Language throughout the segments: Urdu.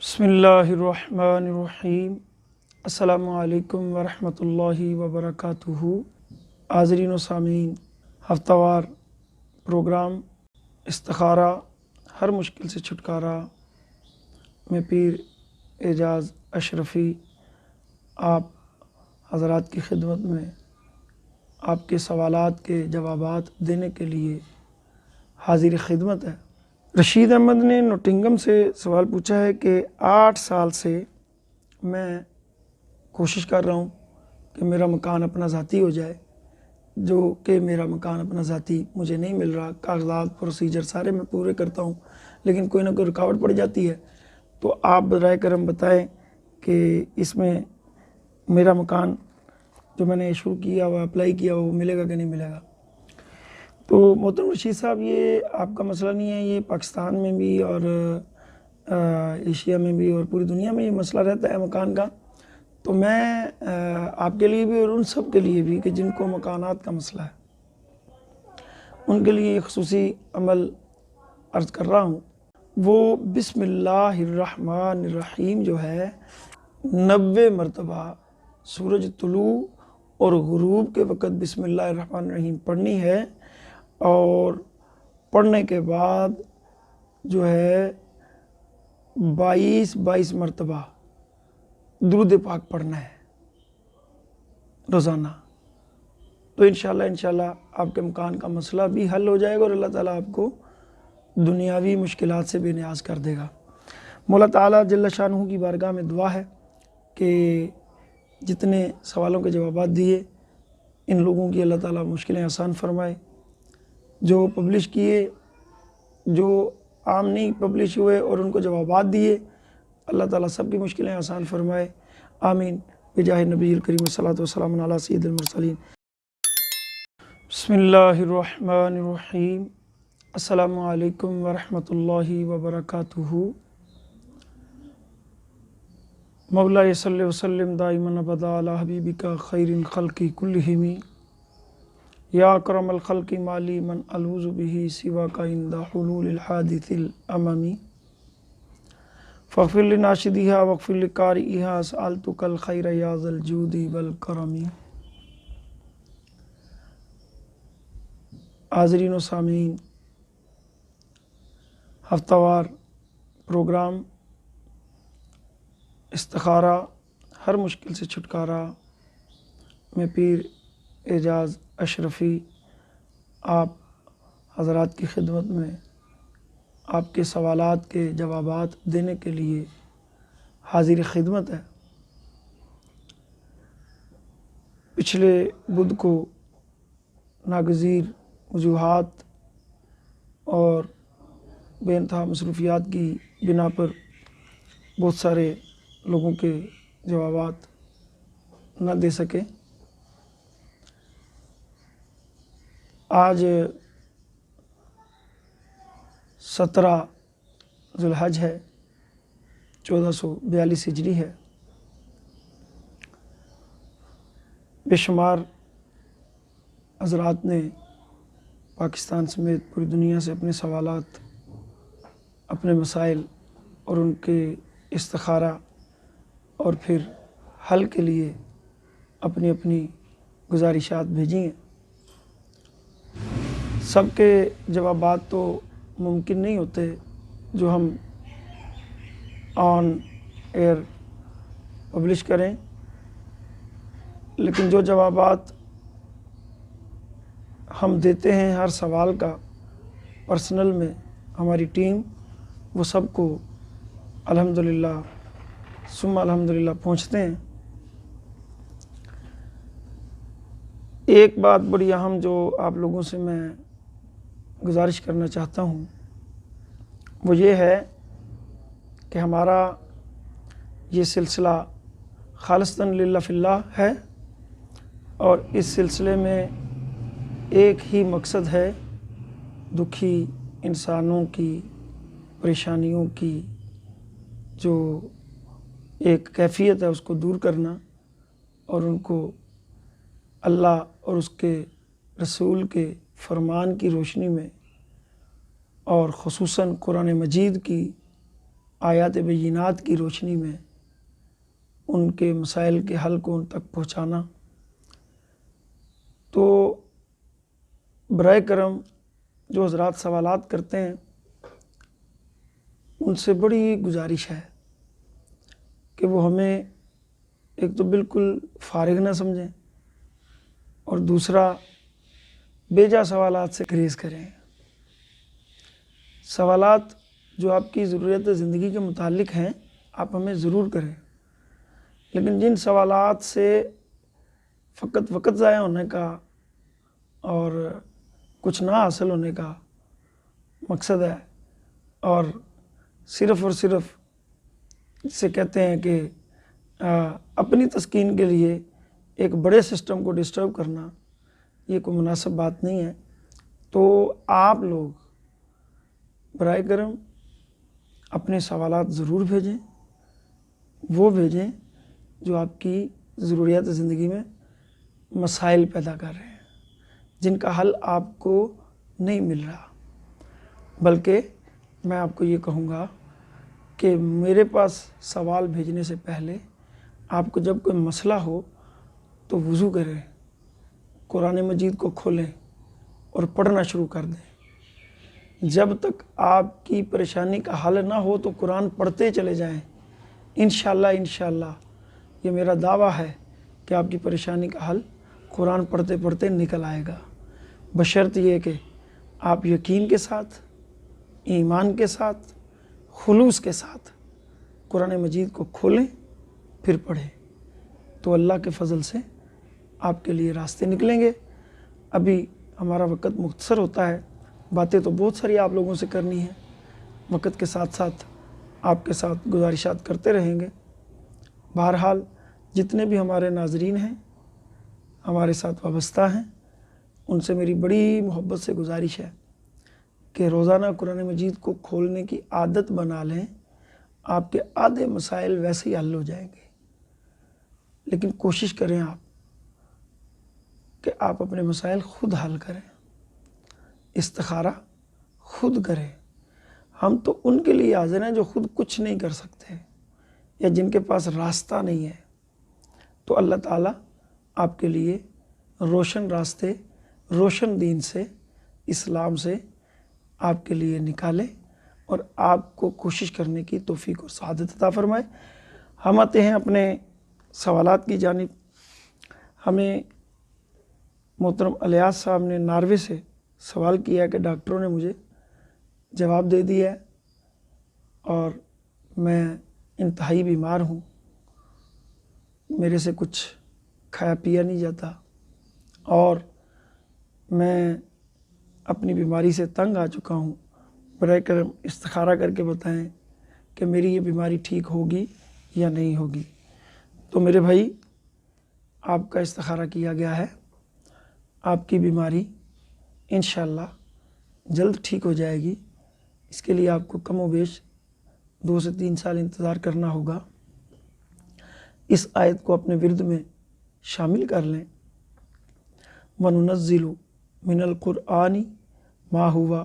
بسم اللہ الرحمن الرحیم۔ السلام علیکم ورحمۃ اللہ وبرکاتہ۔ حاضرین و سامعین، ہفتہ وار پروگرام استخارہ ہر مشکل سے چھٹکارا میں پیر اعجاز اشرفی آپ حضرات کی خدمت میں آپ کے سوالات کے جوابات دینے کے لیے حاضر خدمت ہے۔ رشید احمد نے نوٹنگم سے سوال پوچھا ہے کہ 8 سال سے میں کوشش کر رہا ہوں کہ میرا مکان اپنا ذاتی ہو جائے، جو کہ میرا مکان اپنا ذاتی مجھے نہیں مل رہا۔ کاغذات پروسیجر سارے میں پورے کرتا ہوں لیکن کوئی نہ کوئی رکاوٹ پڑ جاتی ہے، تو آپ برائے کرم بتائیں کہ اس میں میرا مکان جو میں نے شروع کیا ہوا اپلائی کیا وہ ملے گا کہ نہیں ملے گا۔ تو محترم رشید صاحب، یہ آپ کا مسئلہ نہیں ہے، یہ پاکستان میں بھی اور ایشیا میں بھی اور پوری دنیا میں یہ مسئلہ رہتا ہے مکان کا۔ تو میں آپ کے لیے بھی اور ان سب کے لیے بھی کہ جن کو مکانات کا مسئلہ ہے ان کے لیے خصوصی عمل عرض کر رہا ہوں۔ وہ بسم اللہ الرحمن الرحیم جو ہے 90 مرتبہ سورج طلوع اور غروب کے وقت بسم اللہ الرحمن الرحیم پڑھنی ہے، اور پڑھنے کے بعد جو ہے 22 مرتبہ درود پاک پڑھنا ہے روزانہ۔ تو انشاءاللہ آپ کے مکان کا مسئلہ بھی حل ہو جائے گا اور اللہ تعالیٰ آپ کو دنیاوی مشکلات سے بے نیاز کر دے گا۔ مولا تعالیٰ جل شانہ کی بارگاہ میں دعا ہے کہ جتنے سوالوں کے جوابات دیے ان لوگوں کی اللہ تعالیٰ مشکلیں آسان فرمائے، جو پبلش کیے، جو عام نہیں پبلش ہوئے اور ان کو جوابات دیے، اللہ تعالیٰ سب کی مشکلیں آسان فرمائے، آمین بجاہ نبی الکریم صلی وسلم علی سید المرسلین۔ بسم اللہ الرحمن الرحیم۔ السلام علیکم ورحمۃ اللہ وبرکاتہ۔ مولا صلی وسلم دائما ابدا علی حبیبک خیر الخلق کلہم، یا اکرم الخلق مالی من الوذ به سواک عند حلول الحادث الاممی، فاغفر لناشدیہا واغفر لقارئیہا، سألتک الخیر یا ذا الجود والکرم۔ حاضرین و سامعین، ہفتہ وار پروگرام استخارہ ہر مشکل سے چھٹکارا میں پیر اعجاز اشرفی آپ حضرات کی خدمت میں آپ کے سوالات کے جوابات دینے کے لیے حاضر خدمت ہے۔ پچھلے بدھ کو ناگزیر وجوہات اور بے انتہا مصروفیات کی بنا پر بہت سارے لوگوں کے جوابات نہ دے سکے۔ آج 17 ذو الحج ہے، 1442 ہجری ہے۔ بے شمار حضرات نے پاکستان سمیت پوری دنیا سے اپنے سوالات، اپنے مسائل اور ان کے استخارہ اور پھر حل کے لیے اپنی اپنی گزارشات بھیجی ہیں۔ سب کے جوابات تو ممکن نہیں ہوتے جو ہم آن ایئر پبلش کریں، لیکن جو جوابات ہم دیتے ہیں ہر سوال کا پرسنل میں ہماری ٹیم وہ سب کو الحمدللہ ثم الحمدللہ پہنچتے ہیں۔ ایک بات بڑی اہم جو آپ لوگوں سے میں گزارش کرنا چاہتا ہوں وہ یہ ہے کہ ہمارا یہ سلسلہ خالصتاً للہ فی اللہ ہے، اور اس سلسلے میں ایک ہی مقصد ہے، دکھی انسانوں کی پریشانیوں کی جو ایک کیفیت ہے اس کو دور کرنا اور ان کو اللہ اور اس کے رسول کے فرمان کی روشنی میں اور خصوصاً قرآن مجید کی آیات بینات کی روشنی میں ان کے مسائل کے حل کو ان تک پہنچانا۔ تو برائے کرم جو حضرات سوالات کرتے ہیں ان سے بڑی گزارش ہے کہ وہ ہمیں ایک تو بالکل فارغ نہ سمجھیں اور دوسرا بیجا سوالات سے گریز کریں۔ سوالات جو آپ کی ضرورت زندگی کے متعلق ہیں آپ ہمیں ضرور کریں، لیکن جن سوالات سے فقط وقت ضائع ہونے کا اور کچھ نہ حاصل ہونے کا مقصد ہے اور صرف جسے کہتے ہیں کہ اپنی تسکین کے لیے ایک بڑے سسٹم کو ڈسٹرب کرنا، یہ کوئی مناسب بات نہیں ہے۔ تو آپ لوگ برائے کرم اپنے سوالات ضرور بھیجیں، وہ بھیجیں جو آپ کی ضروریات زندگی میں مسائل پیدا کر رہے ہیں، جن کا حل آپ کو نہیں مل رہا۔ بلکہ میں آپ کو یہ کہوں گا کہ میرے پاس سوال بھیجنے سے پہلے آپ کو جب کوئی مسئلہ ہو تو وضو کریں، قرآن مجید کو کھولیں اور پڑھنا شروع کر دیں۔ جب تک آپ کی پریشانی کا حل نہ ہو تو قرآن پڑھتے چلے جائیں۔ انشاءاللہ یہ میرا دعویٰ ہے کہ آپ کی پریشانی کا حل قرآن پڑھتے پڑھتے نکل آئے گا، بشرط یہ کہ آپ یقین کے ساتھ، ایمان کے ساتھ، خلوص کے ساتھ قرآن مجید کو کھولیں پھر پڑھیں، تو اللہ کے فضل سے آپ کے لیے راستے نکلیں گے۔ ابھی ہمارا وقت مختصر ہوتا ہے، باتیں تو بہت ساری آپ لوگوں سے کرنی ہیں، وقت کے ساتھ ساتھ آپ کے ساتھ گزارشات کرتے رہیں گے۔ بہرحال جتنے بھی ہمارے ناظرین ہیں، ہمارے ساتھ وابستہ ہیں، ان سے میری بڑی محبت سے گزارش ہے کہ روزانہ قرآن مجید کو کھولنے کی عادت بنا لیں، آپ کے آدھے مسائل ویسے ہی حل ہو جائیں گے۔ لیکن کوشش کریں آپ کہ آپ اپنے مسائل خود حل کریں، استخارہ خود کریں۔ ہم تو ان کے لیے حاضر ہیں جو خود کچھ نہیں کر سکتے یا جن کے پاس راستہ نہیں ہے، تو اللہ تعالیٰ آپ کے لیے روشن راستے، روشن دین سے، اسلام سے آپ کے لیے نکالے اور آپ کو کوشش کرنے کی توفیق اور سعادت عطا فرمائے۔ ہم آتے ہیں اپنے سوالات کی جانب۔ ہمیں محترم الیاس صاحب نے ناروے سے سوال کیا کہ ڈاکٹروں نے مجھے جواب دے دیا ہے اور میں انتہائی بیمار ہوں، میرے سے کچھ کھایا پیا نہیں جاتا اور میں اپنی بیماری سے تنگ آ چکا ہوں، برائے کرم استخارہ کر کے بتائیں کہ میری یہ بیماری ٹھیک ہوگی یا نہیں ہوگی۔ تو میرے بھائی، آپ کا استخارہ کیا گیا ہے، آپ کی بیماری انشاءاللہ جلد ٹھیک ہو جائے گی۔ اس کے لیے آپ کو کم و بیش 2 سے 3 سال انتظار کرنا ہوگا۔ اس آیت کو اپنے ورد میں شامل کر لیں، وَنُنَزِّلُ مِنَ الْقُرْآنِ مَا هُوَ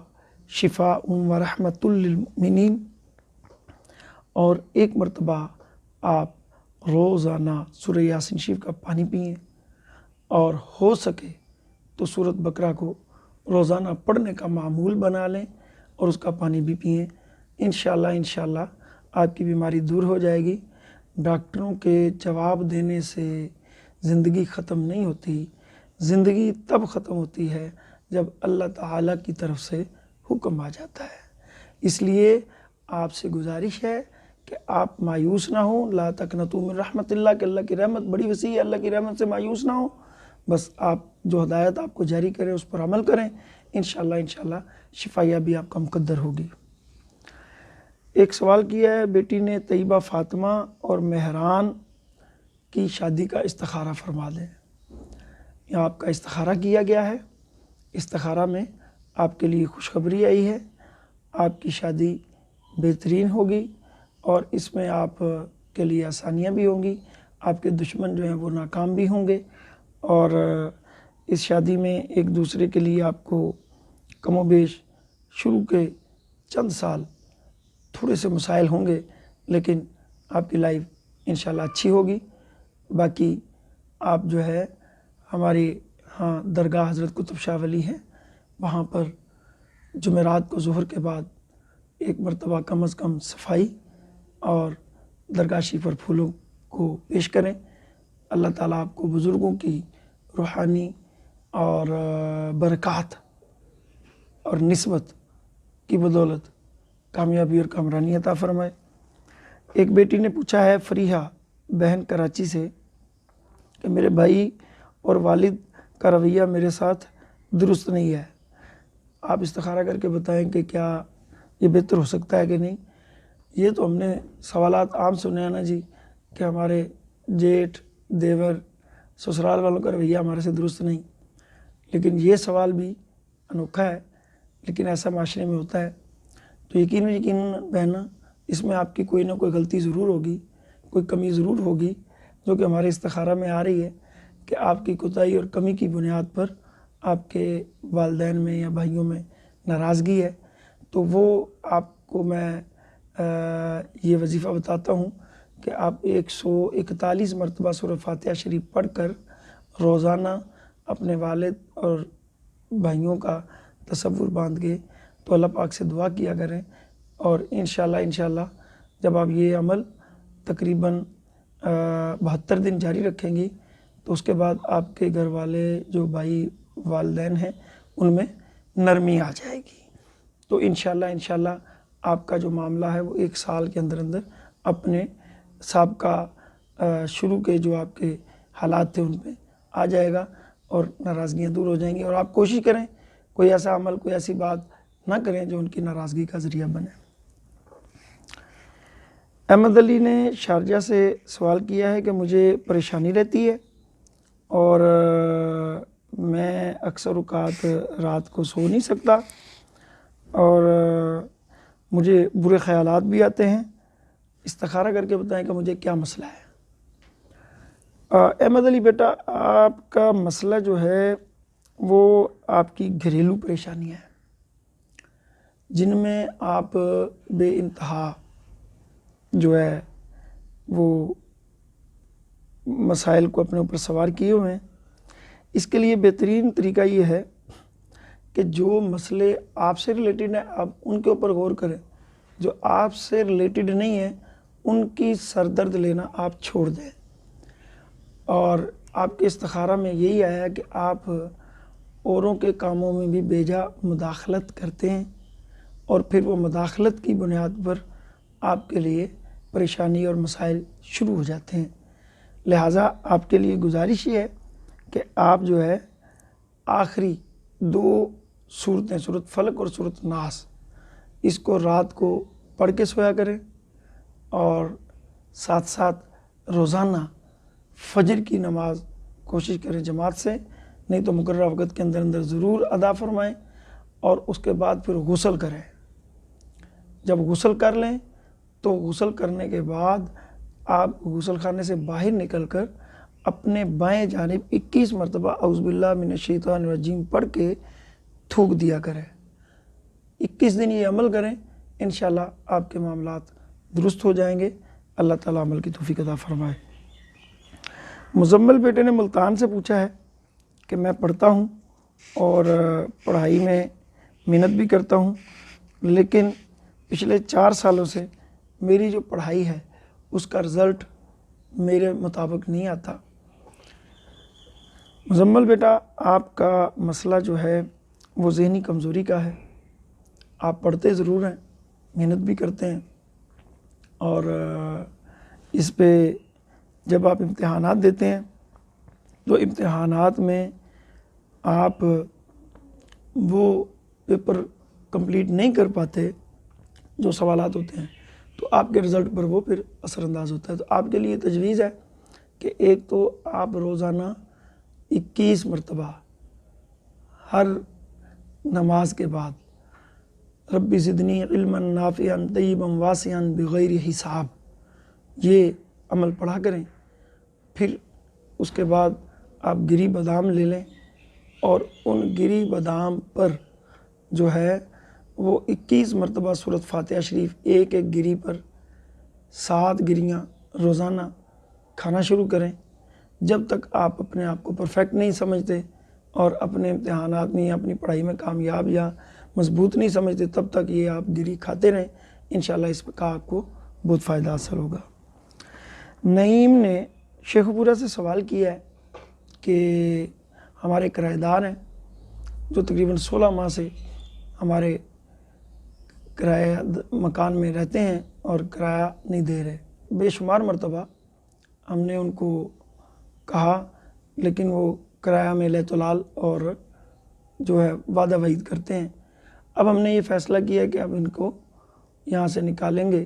شِفَاءٌ وَرَحْمَةٌ لِّلْمُؤْمِنِينَ، اور ایک مرتبہ آپ روزانہ سورہ یاسین شریف کا پانی پئیں اور ہو سکے تو سورۃ بقرہ کو روزانہ پڑھنے کا معمول بنا لیں اور اس کا پانی بھی پئیں۔ انشاءاللہ آپ کی بیماری دور ہو جائے گی۔ ڈاکٹروں کے جواب دینے سے زندگی ختم نہیں ہوتی، زندگی تب ختم ہوتی ہے جب اللہ تعالیٰ کی طرف سے حکم آ جاتا ہے۔ اس لیے آپ سے گزارش ہے کہ آپ مایوس نہ ہوں، لا تقنطوا من رحمت اللہ، کہ اللہ کی رحمت بڑی وسیع ہے، اللہ کی رحمت سے مایوس نہ ہوں، بس آپ جو ہدایت آپ کو جاری کریں اس پر عمل کریں، انشاءاللہ شفا یابی آپ کا مقدر ہوگی۔ ایک سوال کیا ہے، بیٹی نے طیبہ فاطمہ اور مہران کی شادی کا استخارہ فرما دیں۔ یہاں آپ کا استخارہ کیا گیا ہے، استخارہ میں آپ کے لیے خوشخبری آئی ہے، آپ کی شادی بہترین ہوگی اور اس میں آپ کے لیے آسانیاں بھی ہوں گی، آپ کے دشمن جو ہیں وہ ناکام بھی ہوں گے، اور اس شادی میں ایک دوسرے کے لیے آپ کو کم و بیش شروع کے چند سال تھوڑے سے مسائل ہوں گے، لیکن آپ کی لائف انشاءاللہ اچھی ہوگی۔ باقی آپ جو ہے ہماری درگاہ حضرت قطب شاہ ولی ہے، وہاں پر جمعرات کو ظہر کے بعد ایک مرتبہ کم از کم صفائی اور درگاہ شریف پر پھولوں کو پیش کریں۔ اللہ تعالیٰ آپ کو بزرگوں کی روحانی اور برکات اور نسبت کی بدولت کامیابی اور کامرانی عطا فرمائے۔ ایک بیٹی نے پوچھا ہے، فریحہ بہن کراچی سے، کہ میرے بھائی اور والد کا رویہ میرے ساتھ درست نہیں ہے، آپ استخارہ کر کے بتائیں کہ کیا یہ بہتر ہو سکتا ہے کہ نہیں۔ یہ تو ہم نے سوالات عام سنے ہیں نا جی، کہ ہمارے جیٹھ دیور سسرال والوں کا رویہ ہمارے سے درست نہیں، لیکن یہ سوال بھی انوکھا ہے، لیکن ایسا معاشرے میں ہوتا ہے۔ تو یقیناً بہنا، اس میں آپ کی کوئی نہ کوئی غلطی ضرور ہوگی، کوئی کمی ضرور ہوگی، جو کہ ہمارے استخارہ میں آ رہی ہے کہ آپ کی کوتاہی اور کمی کی بنیاد پر آپ کے والدین میں یا بھائیوں میں ناراضگی ہے۔ تو وہ آپ کو میں یہ وظیفہ بتاتا ہوں کہ آپ 141 مرتبہ سورہ فاتحہ شریف پڑھ کر روزانہ اپنے والد اور بھائیوں کا تصور باندھ کے تو اللہ پاک سے دعا کیا کریں، اور انشاءاللہ جب آپ یہ عمل تقریباً 72 دن جاری رکھیں گی تو اس کے بعد آپ کے گھر والے جو بھائی والدین ہیں ان میں نرمی آ جائے گی۔ تو انشاءاللہ آپ کا جو معاملہ ہے وہ 1 سال کے اندر اپنے سابقہ شروع کے جو آپ کے حالات تھے ان پہ آ جائے گا اور ناراضگیاں دور ہو جائیں گی۔ اور آپ کوشش کریں کوئی ایسا عمل، کوئی ایسی بات نہ کریں جو ان کی ناراضگی کا ذریعہ بنے۔ احمد علی نے شارجہ سے سوال کیا ہے کہ مجھے پریشانی رہتی ہے اور میں اکثر اوقات رات کو سو نہیں سکتا اور مجھے برے خیالات بھی آتے ہیں، استخارہ کر کے بتائیں کہ مجھے کیا مسئلہ ہے۔ احمد علی بیٹا، آپ کا مسئلہ جو ہے وہ آپ کی گھریلو پریشانیاں ہیں، جن میں آپ بے انتہا جو ہے وہ مسائل کو اپنے اوپر سوار کیے ہوئے ہیں۔ اس کے لیے بہترین طریقہ یہ ہے کہ جو مسئلے آپ سے ریلیٹڈ ہیں آپ ان کے اوپر غور کریں، جو آپ سے ریلیٹڈ نہیں ہیں ان کی سردرد لینا آپ چھوڑ دیں۔ اور آپ کے استخارہ میں یہی آیا کہ آپ اوروں کے کاموں میں بھی بیجا مداخلت کرتے ہیں اور پھر وہ مداخلت کی بنیاد پر آپ کے لیے پریشانی اور مسائل شروع ہو جاتے ہیں۔ لہٰذا آپ کے لیے گزارش یہ ہے کہ آپ جو ہے آخری 2 صورتیں، سورۃ فلق اور سورۃ ناس، اس کو رات کو پڑھ کے سویا کریں اور ساتھ ساتھ روزانہ فجر کی نماز کوشش کریں جماعت سے، نہیں تو مقررہ وقت کے اندر ضرور ادا فرمائیں، اور اس کے بعد پھر غسل کریں۔ جب غسل کر لیں تو غسل کرنے کے بعد آپ غسل خانے سے باہر نکل کر اپنے بائیں جانب 21 مرتبہ اعوذ باللہ من الشیطان الرجیم پڑھ کے تھوک دیا کریں۔ 21 دن یہ عمل کریں، انشاءاللہ آپ کے معاملات درست ہو جائیں گے۔ اللہ تعالیٰ عمل کی توفیق عطا فرمائے۔ مزمل بیٹے نے ملتان سے پوچھا ہے کہ میں پڑھتا ہوں اور پڑھائی میں محنت بھی کرتا ہوں، لیکن پچھلے 4 سالوں سے میری جو پڑھائی ہے اس کا رزلٹ میرے مطابق نہیں آتا۔ مزمل بیٹا، آپ کا مسئلہ جو ہے وہ ذہنی کمزوری کا ہے۔ آپ پڑھتے ضرور ہیں، محنت بھی کرتے ہیں، اور اس پہ جب آپ امتحانات دیتے ہیں تو امتحانات میں آپ وہ پیپر کمپلیٹ نہیں کر پاتے جو سوالات ہوتے ہیں، تو آپ کے رزلٹ پر وہ پھر اثر انداز ہوتا ہے۔ تو آپ کے لیے تجویز ہے کہ ایک تو آپ روزانہ 21 مرتبہ ہر نماز کے بعد ربی زدنی علما نافعا طیبا واسعا بغیر حساب یہ عمل پڑھا کریں۔ پھر اس کے بعد آپ گری بادام لے لیں اور ان گری بادام پر جو ہے وہ 21 مرتبہ سورۃ فاتحہ شریف ایک ایک گری پر 7 گریاں روزانہ کھانا شروع کریں۔ جب تک آپ اپنے آپ کو پرفیکٹ نہیں سمجھتے اور اپنے امتحانات میں یا اپنی پڑھائی میں کامیاب یا مضبوط نہیں سمجھتے، تب تک یہ آپ گری کھاتے رہیں، انشاءاللہ اس کا آپ کو بہت فائدہ حاصل ہوگا۔ نعیم نے شیخ پورہ سے سوال کیا ہے کہ ہمارے کرایہ دار ہیں جو تقریباً 16 ماہ سے ہمارے کرایہ مکان میں رہتے ہیں اور کرایہ نہیں دے رہے۔ بے شمار مرتبہ ہم نے ان کو کہا، لیکن وہ کرایہ میں لے تلال اور جو ہے وعدہ وعید کرتے ہیں۔ اب ہم نے یہ فیصلہ کیا کہ اب ان کو یہاں سے نکالیں گے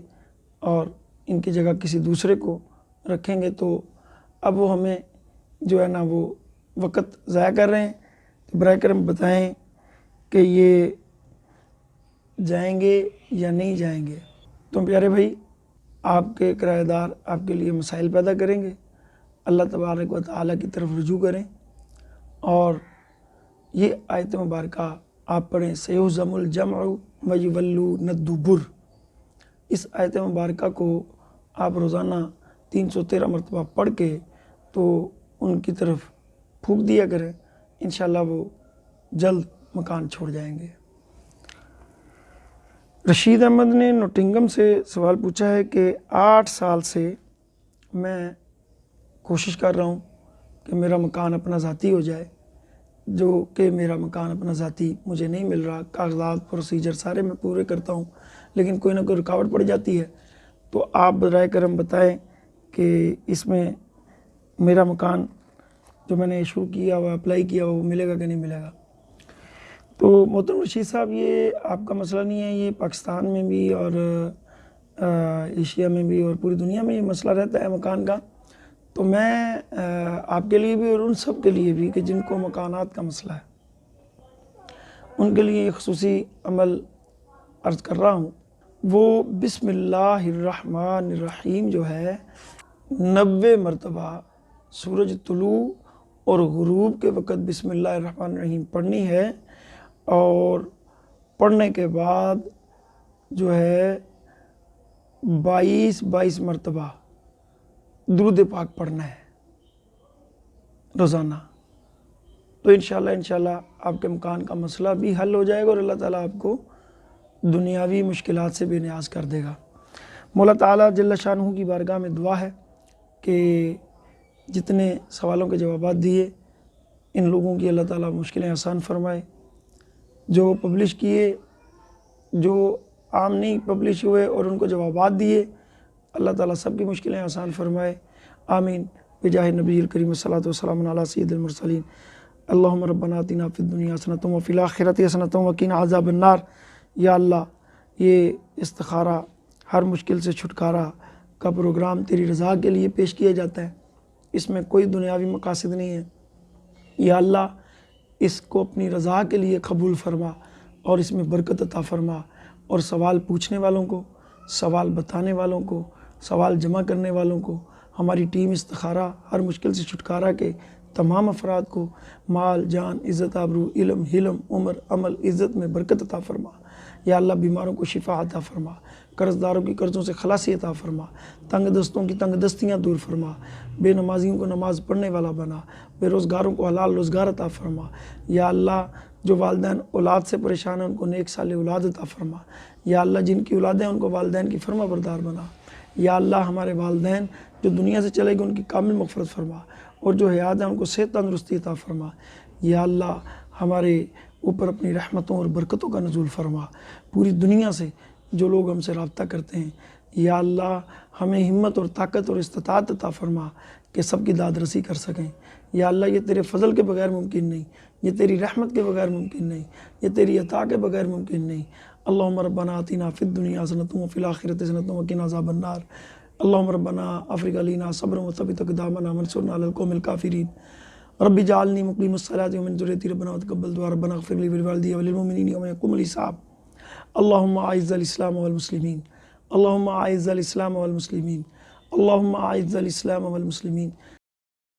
اور ان کی جگہ کسی دوسرے کو رکھیں گے، تو اب وہ ہمیں جو ہے نا وہ وقت ضائع کر رہے ہیں۔ تو برائے کرم بتائیں کہ یہ جائیں گے یا نہیں جائیں گے۔ تو پیارے بھائی، آپ کے کرایہ دار آپ کے لیے مسائل پیدا کریں گے، اللہ تبارک و تعالیٰ کی طرف رجوع کریں اور یہ آیت مبارکہ آپ پڑھیں، سیہزم الجمع ویولون الدبر۔ اس آیت مبارکہ کو آپ روزانہ 313 مرتبہ پڑھ کے تو ان کی طرف پھونک دیا کریں، انشاءاللہ وہ جلد مکان چھوڑ جائیں گے۔ رشید احمد نے نوٹنگم سے سوال پوچھا ہے کہ 8 سال سے میں کوشش کر رہا ہوں کہ میرا مکان اپنا ذاتی ہو جائے، جو کہ میرا مکان اپنا ذاتی مجھے نہیں مل رہا۔ کاغذات پروسیجر سارے میں پورے کرتا ہوں، لیکن کوئی نہ کوئی رکاوٹ پڑ جاتی ہے۔ تو آپ برائے کرم بتائیں کہ اس میں میرا مکان جو میں نے ایشو کیا ہوا اپلائی کیا ہوا وہ ملے گا کہ نہیں ملے گا۔ تو محترم رشید صاحب، یہ آپ کا مسئلہ نہیں ہے، یہ پاکستان میں بھی اور ایشیا میں بھی اور پوری دنیا میں یہ مسئلہ رہتا ہے مکان کا۔ تو میں آپ کے لیے بھی اور ان سب کے لیے بھی کہ جن کو مکانات کا مسئلہ ہے، ان کے لیے خصوصی عمل عرض کر رہا ہوں۔ وہ بسم اللہ الرحمن الرحیم جو ہے 90 مرتبہ سورج طلوع اور غروب کے وقت بسم اللہ الرحمن الرحیم پڑھنی ہے، اور پڑھنے کے بعد جو ہے 22 مرتبہ درود پاک پڑھنا ہے روزانہ۔ تو انشاءاللہ آپ کے مکان کا مسئلہ بھی حل ہو جائے گا اور اللہ تعالیٰ آپ کو دنیاوی مشکلات سے بے نیاز کر دے گا۔ مولا تعالیٰ جل شانہ کی بارگاہ میں دعا ہے کہ جتنے سوالوں کے جوابات دیے ان لوگوں کی اللہ تعالیٰ مشکلیں آسان فرمائے، جو پبلش کیے، جو عام نہیں پبلش ہوئے اور ان کو جوابات دیے، اللہ تعالیٰ سب کی مشکلیں آسان فرمائے، آمین بجاہ نبی الکریم صلی وسلم علی سید المرسلین۔ اللہم ربنا آتنا فی الدنیا حسنۃ وفی الآخرۃ حسنۃ وقنا عذاب النار۔ یا اللہ، یہ استخارہ ہر مشکل سے چھٹکارا کا پروگرام تیری رضا کے لیے پیش کیا جاتا ہے، اس میں کوئی دنیاوی مقاصد نہیں ہے۔ یا اللہ، اس کو اپنی رضا کے لیے قبول فرما اور اس میں برکت عطا فرما، اور سوال پوچھنے والوں کو، سوال بتانے والوں کو، سوال جمع کرنے والوں کو، ہماری ٹیم استخارہ ہر مشکل سے چھٹکارا کے تمام افراد کو مال، جان، عزت، آبرو، علم، حلم، عمر، عمل، عزت میں برکت عطا فرما۔ یا اللہ، بیماروں کو شفا عطا فرما، قرض داروں کی قرضوں سے خلاصی عطا فرما، تنگ دستوں کی تنگ دستیاں دور فرما، بے نمازیوں کو نماز پڑھنے والا بنا، بے روزگاروں کو حلال روزگار عطا فرما۔ یا اللہ، جو والدین اولاد سے پریشان ہیں ان کو نیک صالح اولاد عطا فرما۔ یا اللہ، جن کی اولادیں ان کو والدین کی فرما بردار بنا۔ یا اللہ، ہمارے والدین جو دنیا سے چلے گئے ان کی کامل مغفرت فرما، اور جو حیات ہیں ان کو صحت تندرستی عطا فرما۔ یا اللہ، ہمارے اوپر اپنی رحمتوں اور برکتوں کا نزول فرما۔ پوری دنیا سے جو لوگ ہم سے رابطہ کرتے ہیں، یا اللہ ہمیں ہمت اور طاقت اور استطاعت عطا فرما کہ سب کی داد رسی کر سکیں۔ یا اللہ، یہ تیرے فضل کے بغیر ممکن نہیں، یہ تیری رحمت کے بغیر ممکن نہیں، یہ تیری عطا کے بغیر ممکن نہیں۔ اللہم ربنا آتنا فی الدنیا حسنۃ وفی الآخرۃ حسنۃ وقنا عذاب النار۔ اللہم ربنا افرغ علینا صبرا وثبت اقدامنا وانصرنا علی القوم الکافرین۔ رب اجعلنی مقیم الصلاۃ ومن ذریتی ربنا وتقبل دعاء ربنا اغفر لی ولوالدی وللمؤمنین یوم یقوم الحساب۔ اللہم اعز الاسلام والمسلمین، اللہم اعز الاسلام والمسلمین، اللہم اعز الاسلام والمسلمین۔